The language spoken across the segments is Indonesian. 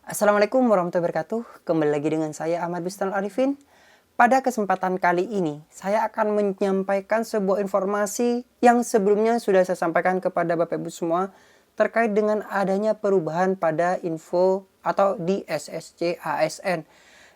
Assalamualaikum warahmatullahi wabarakatuh. Kembali lagi dengan saya Ahmad Bistan Arifin. Pada kesempatan kali ini, saya akan menyampaikan sebuah informasi yang sebelumnya sudah saya sampaikan kepada Bapak Ibu semua terkait dengan adanya perubahan pada info atau di SSC ASN.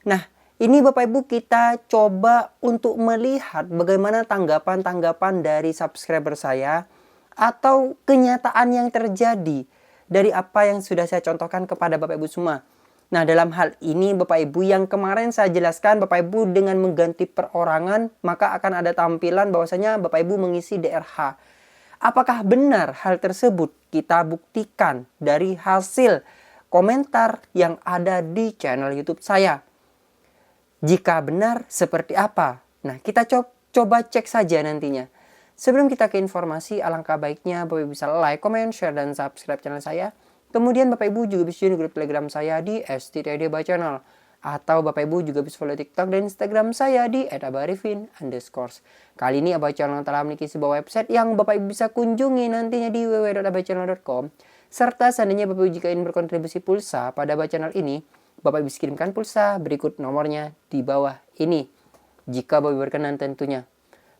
Nah, ini Bapak Ibu kita coba untuk melihat bagaimana tanggapan-tanggapan dari subscriber saya atau kenyataan yang terjadi dari apa yang sudah saya contohkan kepada Bapak Ibu semua. Nah, dalam hal ini Bapak Ibu yang kemarin saya jelaskan, Bapak Ibu dengan mengganti perorangan maka akan ada tampilan bahwasanya Bapak Ibu mengisi DRH. Apakah benar hal tersebut? Kita buktikan dari hasil komentar yang ada di channel YouTube saya. Jika benar, seperti apa? Nah, kita coba cek saja nantinya. Sebelum kita ke informasi, alangkah baiknya Bapak Ibu bisa like, comment, share, dan subscribe channel saya. Kemudian Bapak Ibu juga bisa join grup Telegram saya di @stid by channel. Atau Bapak Ibu juga bisa follow TikTok dan Instagram saya di @abarifin_. Kali ini Abah Channel telah memiliki sebuah website yang Bapak Ibu bisa kunjungi nantinya di www.abahchannel.com. Serta seandainya Bapak Ibu jika ingin berkontribusi pulsa pada Abah Channel ini, Bapak Ibu bisa kirimkan pulsa berikut nomornya di bawah ini. Jika Bapak Ibu berkenan tentunya.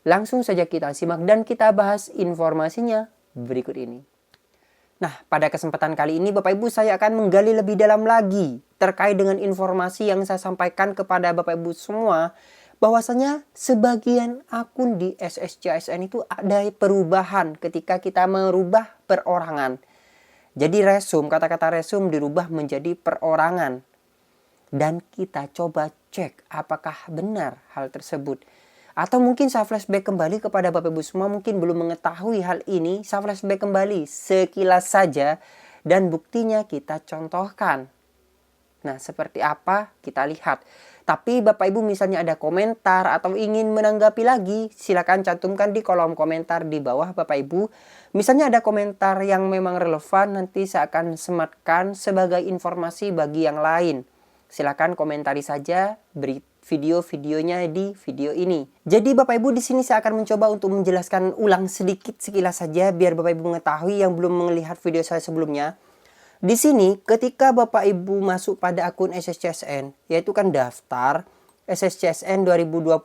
Langsung saja kita simak dan kita bahas informasinya berikut ini. Nah, pada kesempatan kali ini Bapak Ibu saya akan menggali lebih dalam lagi terkait dengan informasi yang saya sampaikan kepada Bapak Ibu semua bahwasanya sebagian akun di SSCASN itu ada perubahan ketika kita merubah perorangan. Jadi resume, kata-kata resume dirubah menjadi perorangan. Dan kita coba cek apakah benar hal tersebut. Atau mungkin saya flashback kembali kepada Bapak Ibu semua mungkin belum mengetahui hal ini. Saya flashback kembali sekilas saja dan buktinya kita contohkan. Nah, seperti apa kita lihat. Tapi Bapak Ibu misalnya ada komentar atau ingin menanggapi lagi, silakan cantumkan di kolom komentar di bawah Bapak Ibu. Misalnya ada komentar yang memang relevan, nanti saya akan sematkan sebagai informasi bagi yang lain. Silakan komentari saja, beri video-videonya di video ini. Jadi Bapak Ibu di sini saya akan mencoba untuk menjelaskan ulang sedikit sekilas saja biar Bapak Ibu mengetahui yang belum melihat video saya sebelumnya. Di sini ketika Bapak Ibu masuk pada akun SSCSN, yaitu kan daftar SSCSN 2022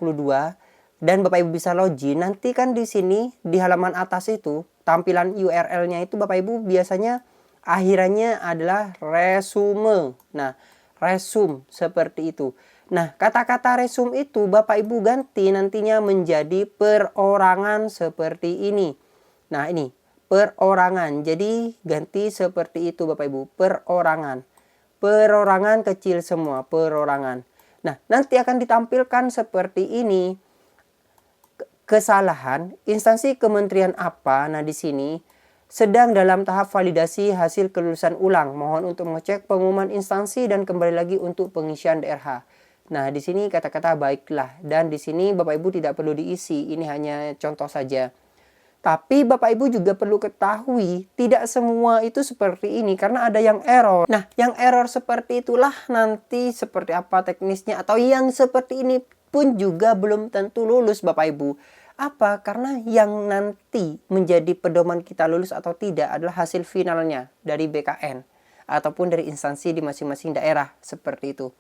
dan Bapak Ibu bisa login, nanti kan di sini di halaman atas itu tampilan URL-nya itu Bapak Ibu biasanya akhirannya adalah resume. Nah, resume seperti itu. Nah, kata-kata resume itu Bapak Ibu ganti nantinya menjadi perorangan seperti ini. Nah, ini perorangan. Jadi ganti seperti itu Bapak Ibu, perorangan. Perorangan kecil semua, perorangan. Nah, nanti akan ditampilkan seperti ini. Kesalahan instansi kementerian apa? Nah, di sini sedang dalam tahap validasi hasil kelulusan ulang. Mohon untuk mengecek pengumuman instansi dan kembali lagi untuk pengisian DRH. Nah, di sini kata-kata baiklah dan di sini Bapak Ibu tidak perlu diisi. Ini hanya contoh saja. Tapi Bapak Ibu juga perlu ketahui tidak semua itu seperti ini karena ada yang error. Nah, yang error seperti itulah nanti seperti apa teknisnya atau yang seperti ini pun juga belum tentu lulus Bapak Ibu. Apa? Karena yang nanti menjadi pedoman kita lulus atau tidak adalah hasil finalnya dari BKN ataupun dari instansi di masing-masing daerah seperti itu.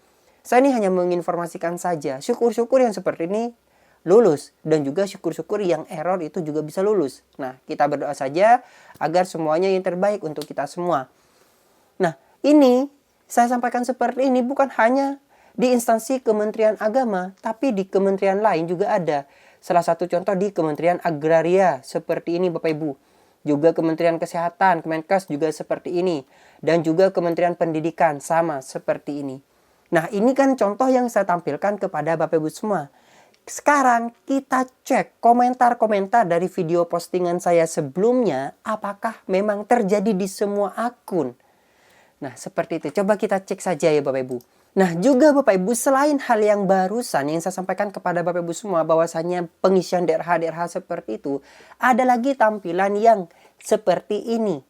Saya ini hanya menginformasikan saja. Syukur-syukur yang seperti ini lulus dan juga syukur-syukur yang error itu juga bisa lulus. Nah, kita berdoa saja agar semuanya yang terbaik untuk kita semua. Nah, ini saya sampaikan seperti ini bukan hanya di instansi Kementerian Agama, tapi di kementerian lain juga ada. Salah satu contoh di Kementerian Agraria seperti ini Bapak Ibu. Juga Kementerian Kesehatan, Kemenkes juga seperti ini. Dan juga Kementerian Pendidikan sama seperti ini. Nah, ini kan contoh yang saya tampilkan kepada Bapak Ibu semua. Sekarang kita cek komentar-komentar dari video postingan saya sebelumnya. Apakah memang terjadi di semua akun? Nah, seperti itu. Coba kita cek saja ya Bapak Ibu. Nah, juga Bapak Ibu, selain hal yang barusan yang saya sampaikan kepada Bapak Ibu semua bahwasanya pengisian DRH seperti itu, ada lagi tampilan yang seperti ini.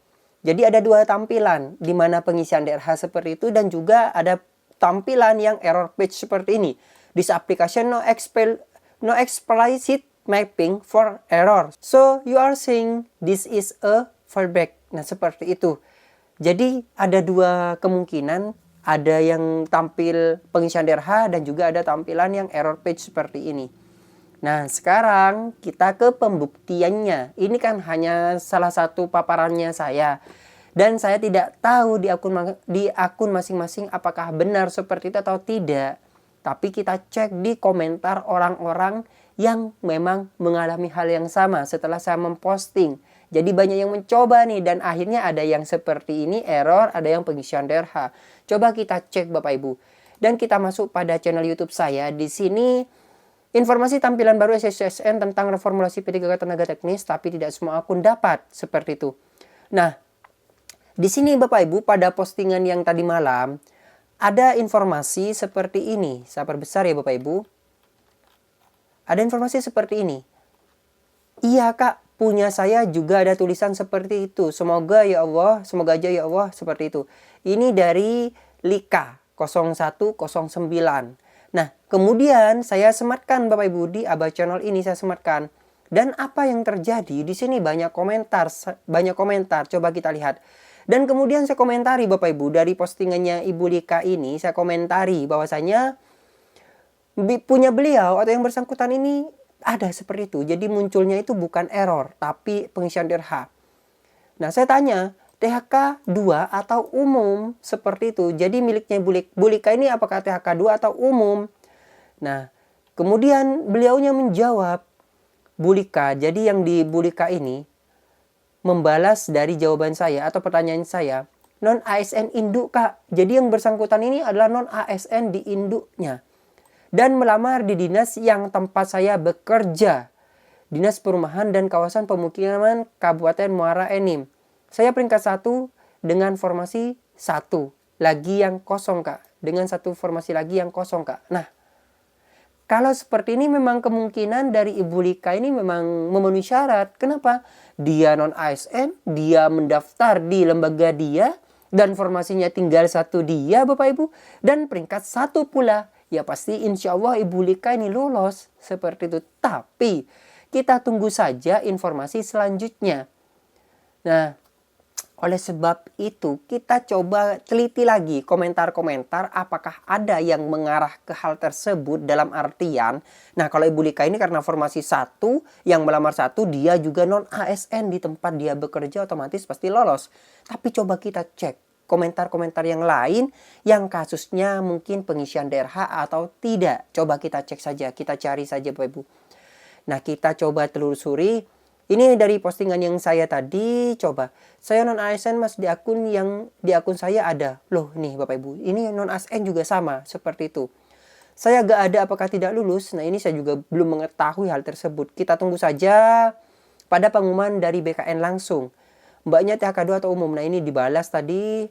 Jadi ada dua tampilan di mana pengisian DRH seperti itu dan juga ada tampilan yang error page seperti ini. This application no explicit mapping for error. So you are saying this is a fallback. Nah, seperti itu. Jadi ada dua kemungkinan, ada yang tampil pengisian DRH dan juga ada tampilan yang error page seperti ini. Nah, sekarang kita ke pembuktiannya. Ini kan hanya salah satu paparannya saya. Dan saya tidak tahu di akun masing-masing apakah benar seperti itu atau tidak. Tapi kita cek di komentar orang-orang yang memang mengalami hal yang sama setelah saya memposting. Jadi banyak yang mencoba nih dan akhirnya ada yang seperti ini error, ada yang pengisian DRH. Coba kita cek Bapak Ibu. Dan kita masuk pada channel YouTube saya. Di sini informasi tampilan baru SSN tentang reformulasi P3K tenaga teknis, tapi tidak semua akun dapat seperti itu. Nah, di sini Bapak Ibu pada postingan yang tadi malam ada informasi seperti ini. Saya perbesar ya Bapak Ibu. Ada informasi seperti ini. Iya Kak, punya saya juga ada tulisan seperti itu. Semoga ya Allah, semoga aja ya Allah seperti itu. Ini dari Lika 0109. Nah, kemudian saya sematkan Bapak Ibu di Abah Channel ini saya sematkan. Dan apa yang terjadi? Di sini banyak komentar. Coba kita lihat. Dan kemudian saya komentari Bapak Ibu dari postingannya Ibu Lika ini, saya komentari bahwasanya punya beliau atau yang bersangkutan ini ada seperti itu. Jadi munculnya itu bukan error, tapi pengisian DRH. Nah, saya tanya, THK 2 atau umum seperti itu. Jadi miliknya Bu Lika ini apakah THK 2 atau umum? Nah, kemudian beliaunya menjawab, Bu Lika. Jadi yang di Bu Lika ini membalas dari jawaban saya atau pertanyaan saya, non ASN induk Kak. Jadi yang bersangkutan ini adalah non ASN di induknya. Dan melamar di dinas yang tempat saya bekerja. Dinas Perumahan dan Kawasan Pemukiman Kabupaten Muara Enim. Saya peringkat 1 dengan formasi 1. Lagi yang kosong Kak. Dengan satu formasi lagi yang kosong Kak. Nah, kalau seperti ini memang kemungkinan dari Ibu Lika ini memang memenuhi syarat. Kenapa? Dia non ASN, dia mendaftar di lembaga dia, dan formasinya tinggal satu dia Bapak Ibu. Dan peringkat 1 pula. Ya pasti insya Allah Ibu Lika ini lolos seperti itu. Tapi kita tunggu saja informasi selanjutnya. Nah, oleh sebab itu kita coba teliti lagi komentar-komentar apakah ada yang mengarah ke hal tersebut dalam artian. Nah, kalau Ibu Lika ini karena formasi 1 yang melamar 1, dia juga non ASN di tempat dia bekerja, otomatis pasti lolos. Tapi coba kita cek komentar-komentar yang lain yang kasusnya mungkin pengisian DRH atau tidak. Coba kita cek saja, kita cari saja Bapak Ibu. Nah, kita coba telusuri. Ini dari postingan yang saya tadi, coba. Saya non ASN Mas di akun saya ada. Loh, nih Bapak Ibu, ini non ASN juga sama seperti itu. Saya gak ada apakah tidak lulus. Nah, ini saya juga belum mengetahui hal tersebut. Kita tunggu saja pada pengumuman dari BKN langsung. Mbaknya THK 2 atau umum. Nah, ini dibalas tadi.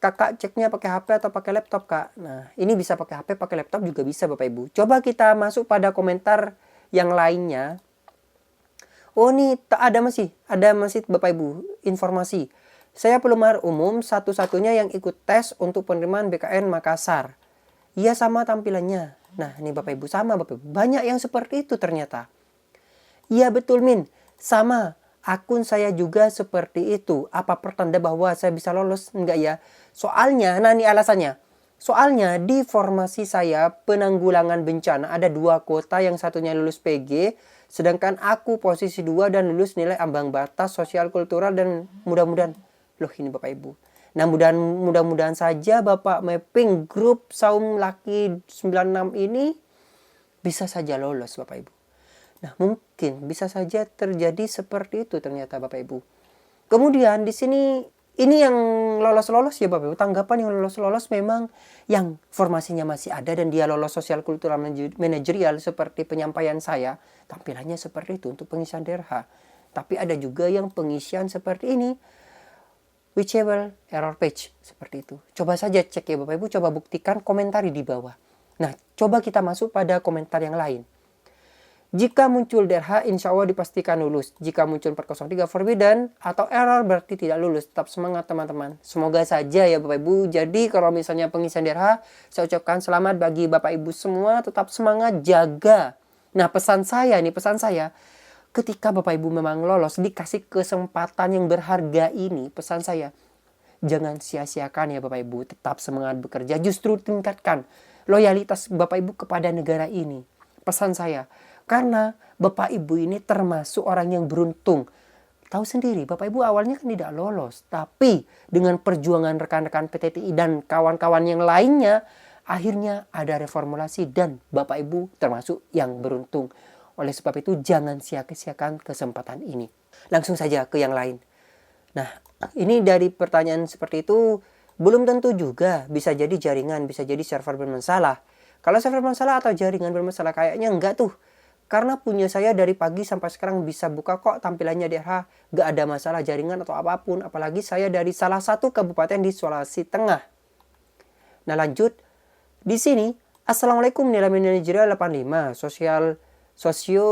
Kakak ceknya pakai HP atau pakai laptop Kak. Nah, ini bisa pakai HP, pakai laptop juga bisa Bapak Ibu. Coba kita masuk pada komentar yang lainnya. Oh, nih ada masih Bapak Ibu informasi. Saya pelamar umum satu-satunya yang ikut tes untuk penerimaan BKN Makassar. Iya sama tampilannya. Nah, ini Bapak Ibu sama Bapak Ibu. Banyak yang seperti itu ternyata. Iya betul Min, sama. Akun saya juga seperti itu. Apa pertanda bahwa saya bisa lolos? Enggak ya. Soalnya, nah ini alasannya. Soalnya di formasi saya penanggulangan bencana ada 2 kota, yang satunya lulus PG. Sedangkan aku posisi 2 dan lulus nilai ambang batas sosial kultural dan mudah-mudahan. Loh ini Bapak Ibu. Nah mudah-mudahan saja Bapak mapping grup Saum Laki 96 ini bisa saja lolos Bapak Ibu. Nah, mungkin bisa saja terjadi seperti itu ternyata Bapak Ibu. Kemudian di sini ini yang lolos-lolos ya Bapak Ibu. Tanggapan yang lolos-lolos memang yang formasinya masih ada dan dia lolos sosial kultural manajerial seperti penyampaian saya. Tampilannya seperti itu untuk pengisian DRH. Tapi ada juga yang pengisian seperti ini. Reachable error page seperti itu. Coba saja cek ya Bapak Ibu. Coba buktikan, komentari di bawah. Nah, coba kita masuk pada komentar yang lain. Jika muncul DRH, insya Allah dipastikan lulus. Jika muncul 403 forbidden atau error, berarti tidak lulus. Tetap semangat teman-teman. Semoga saja ya Bapak Ibu. Jadi kalau misalnya pengisian DRH, saya ucapkan selamat bagi Bapak Ibu semua. Tetap semangat, jaga Nah, pesan saya, ketika Bapak Ibu memang lolos, dikasih kesempatan yang berharga ini, pesan saya, jangan sia-siakan ya Bapak Ibu, tetap semangat bekerja, justru tingkatkan loyalitas Bapak Ibu kepada negara ini. Pesan saya, karena Bapak Ibu ini termasuk orang yang beruntung. Tahu sendiri, Bapak Ibu awalnya kan tidak lolos, tapi dengan perjuangan rekan-rekan PTTI dan kawan-kawan yang lainnya, akhirnya ada reformulasi dan Bapak Ibu termasuk yang beruntung. Oleh sebab itu jangan sia-siakan kesempatan ini. Langsung saja ke yang lain. Nah, ini dari pertanyaan seperti itu belum tentu juga, bisa jadi jaringan, bisa jadi server bermasalah. Kalau server bermasalah atau jaringan bermasalah, kayaknya enggak tuh. Karena punya saya dari pagi sampai sekarang bisa buka kok tampilannya DRH, gak ada masalah jaringan atau apapun. Apalagi saya dari salah satu kabupaten di Sulawesi Tengah. Nah lanjut, di sini Assalamualaikum nilai manajerial 85, sosio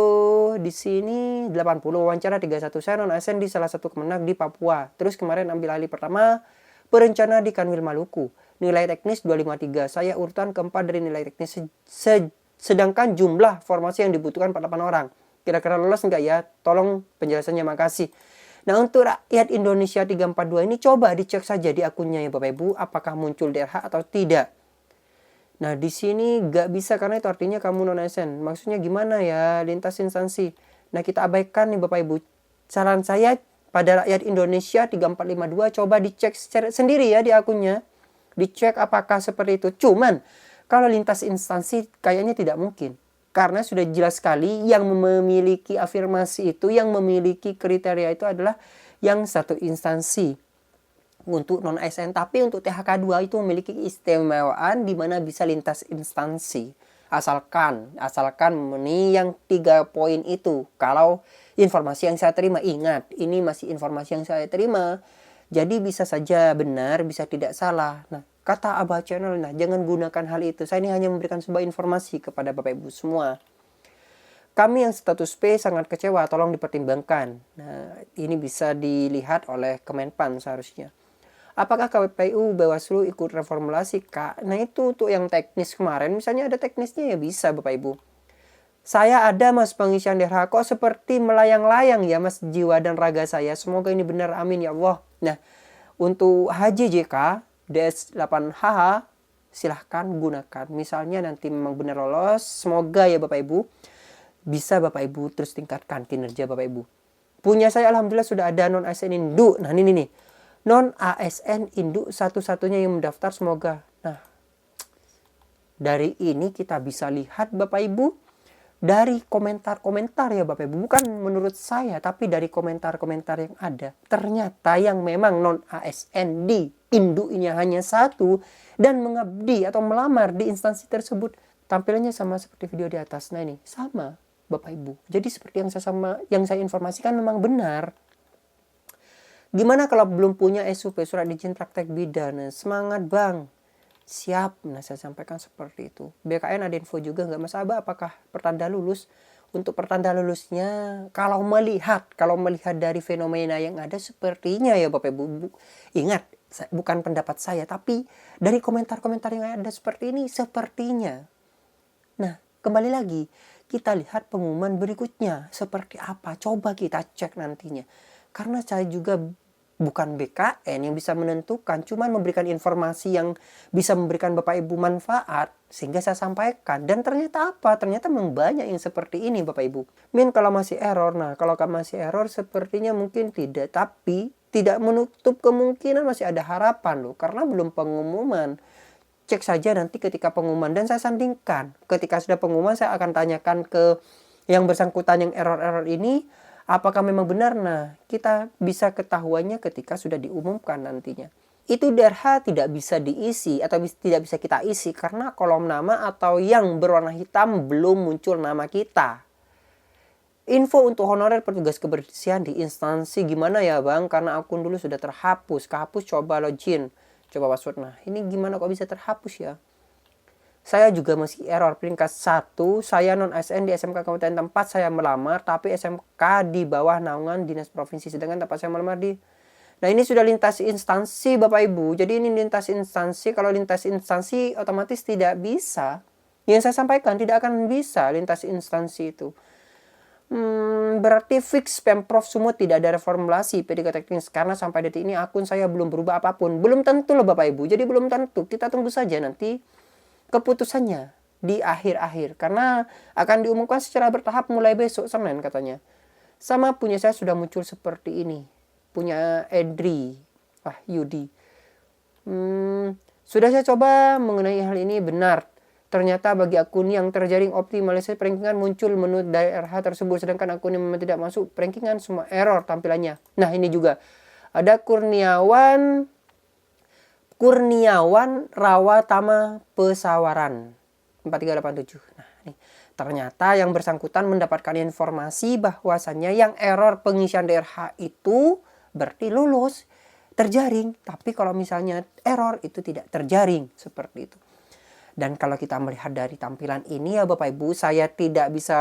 di sini 80, wawancara 31, saya non ASN di salah satu kemenag di Papua. Terus kemarin ambil alih pertama, perencana di Kanwil Maluku. Nilai teknis 253, saya urutan keempat dari nilai teknis sedangkan jumlah formasi yang dibutuhkan 48 orang. Kira-kira lolos enggak ya? Tolong penjelasannya, makasih. Nah untuk rakyat Indonesia 342 ini coba dicek saja di akunnya ya Bapak Ibu, apakah muncul DRH atau tidak. Nah di sini nggak bisa karena itu artinya kamu non ASN. Maksudnya gimana ya, lintas instansi. Nah kita abaikan nih Bapak Ibu. Saran saya pada rakyat Indonesia 3452 coba dicek sendiri ya di akunnya. Dicek apakah seperti itu. Cuman kalau lintas instansi kayaknya tidak mungkin. Karena sudah jelas sekali yang memiliki afirmasi itu, yang memiliki kriteria itu adalah yang satu instansi untuk non-ASN. Tapi untuk THK2 itu memiliki istimewaan di mana bisa lintas instansi. Asalkan memenuhi yang 3 poin itu. Kalau informasi yang saya terima, ingat ini masih informasi yang saya terima. Jadi bisa saja benar, bisa tidak salah. Nah, kata Abah Channel, nah jangan gunakan hal itu. Saya ini hanya memberikan sebuah informasi kepada Bapak Ibu semua. Kami yang status P sangat kecewa, tolong dipertimbangkan. Nah, ini bisa dilihat oleh Kemenpan seharusnya. Apakah KPPU Bawaslu ikut reformulasi, Kak? Nah itu untuk yang teknis kemarin, misalnya ada teknisnya ya bisa Bapak Ibu. Saya ada Mas pengisian DRH, kok seperti melayang-layang ya Mas jiwa dan raga saya. Semoga ini benar, amin ya Allah. Nah, untuk HJJK DS8HH silahkan gunakan. Misalnya nanti memang benar lolos, semoga ya Bapak Ibu. Bisa Bapak Ibu terus tingkatkan kinerja Bapak Ibu. Punya saya alhamdulillah sudah ada non ASN induk. Nah ini nih. Non ASN induk satu-satunya yang mendaftar, semoga. Nah, dari ini kita bisa lihat Bapak Ibu, dari komentar-komentar ya Bapak Ibu, bukan menurut saya tapi dari komentar-komentar yang ada, ternyata yang memang non ASN di induknya hanya satu dan mengabdi atau melamar di instansi tersebut, tampilannya sama seperti video di atas. Nah ini sama Bapak Ibu. Jadi seperti yang saya informasikan memang benar. Gimana kalau belum punya SUP, surat izin praktek bidan? Semangat Bang. Siap. Nah saya sampaikan seperti itu. BKN ada info juga nggak Mas Abah, apakah pertanda lulus? Untuk pertanda lulusnya, kalau melihat dari fenomena yang ada, sepertinya ya Bapak Ibu, ingat bukan pendapat saya, tapi dari komentar-komentar yang ada seperti ini, sepertinya. Nah kembali lagi, kita lihat pengumuman berikutnya seperti apa. Coba kita cek nantinya. Karena saya juga bukan BKN yang bisa menentukan, cuman memberikan informasi yang bisa memberikan Bapak Ibu manfaat, sehingga saya sampaikan. Dan ternyata apa? Ternyata memang banyak yang seperti ini Bapak Ibu. Kalau masih error, nah kalau masih error sepertinya mungkin tidak, tapi tidak menutup kemungkinan masih ada harapan loh, karena belum pengumuman. Cek saja nanti ketika pengumuman, dan saya sandingkan. Ketika sudah pengumuman saya akan tanyakan ke yang bersangkutan yang error-error ini, apakah memang benar? Nah, kita bisa ketahuannya ketika sudah diumumkan nantinya. Itu DRH tidak bisa diisi atau tidak bisa kita isi karena kolom nama atau yang berwarna hitam belum muncul nama kita. Info untuk honorer petugas kebersihan di instansi gimana ya Bang? Karena akun dulu sudah terhapus. Kehapus, coba login. Coba password. Nah, ini gimana kok bisa terhapus ya? Saya juga masih error peringkat 1. Saya non ASN di SMK Kabupaten tempat saya melamar, tapi SMK di bawah naungan Dinas Provinsi, sedangkan tempat saya melamar di. Nah, ini sudah lintas instansi Bapak Ibu. Jadi ini lintas instansi, kalau lintas instansi otomatis tidak bisa. yang saya sampaikan tidak akan bisa lintas instansi itu. Berarti fix Pemprov Sumut tidak ada reformulasi PDK teknis, karena sampai detik ini akun saya belum berubah apapun. Belum tentu loh Bapak Ibu, jadi belum tentu. Kita tunggu saja nanti keputusannya di akhir-akhir, karena akan diumumkan secara bertahap mulai besok Senin katanya. Sama punya saya sudah muncul seperti ini, punya Edri Yudi. Sudah saya coba mengenai hal ini, benar. Ternyata bagi akun yang terjaring optimalisasi rankingan muncul menu daerah tersebut, sedangkan akun yang memang tidak masuk rankingan semua error tampilannya. Nah ini juga ada Kurniawan Rawatama Pesawaran 4387. Nah ini ternyata yang bersangkutan mendapatkan informasi bahwasannya yang error pengisian DRH itu berarti lulus, terjaring, tapi kalau misalnya error itu tidak terjaring, seperti itu. Dan kalau kita melihat dari tampilan ini ya Bapak Ibu, saya tidak bisa,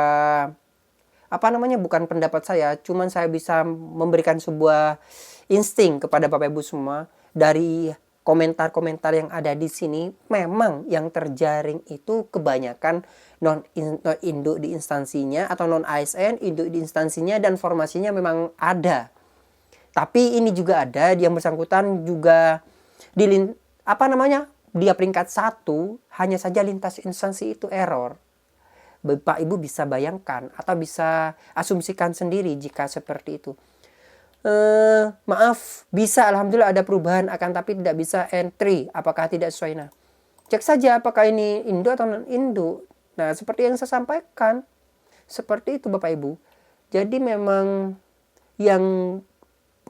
bukan pendapat saya, cuman saya bisa memberikan sebuah insting kepada Bapak Ibu semua. Dari komentar-komentar yang ada di sini, memang yang terjaring itu kebanyakan non-induk di instansinya, atau non-ASN, induk di instansinya, dan formasinya memang ada. Tapi ini juga ada yang bersangkutan juga dia peringkat 1, hanya saja lintas instansi itu error. Bapak Ibu bisa bayangkan atau bisa asumsikan sendiri jika seperti itu. Maaf, bisa alhamdulillah ada perubahan, akan tapi tidak bisa entry, apakah tidak sesuai. Nah, cek saja apakah ini induk atau non-induk. Nah, seperti yang saya sampaikan, seperti itu Bapak Ibu. Jadi memang yang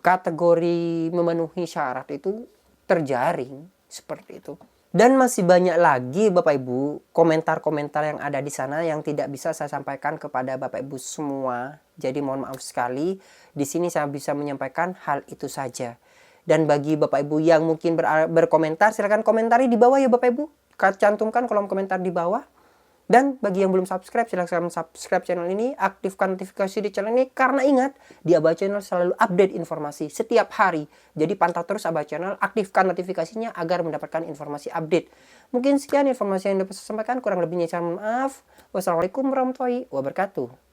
kategori memenuhi syarat itu terjaring, seperti itu. Dan masih banyak lagi Bapak Ibu komentar-komentar yang ada di sana yang tidak bisa saya sampaikan kepada Bapak Ibu semua. Jadi mohon maaf sekali, di sini saya bisa menyampaikan hal itu saja. Dan bagi Bapak Ibu yang mungkin berkomentar, silakan komentari di bawah ya Bapak Ibu. Cantumkan kolom komentar di bawah. Dan bagi yang belum subscribe, silahkan subscribe channel ini, aktifkan notifikasi di channel ini, karena ingat, di Aba Channel selalu update informasi setiap hari. Jadi pantau terus Aba Channel, aktifkan notifikasinya agar mendapatkan informasi update. Mungkin sekian informasi yang dapat saya sampaikan, kurang lebihnya saya mohon maaf. Wassalamualaikum warahmatullahi wabarakatuh.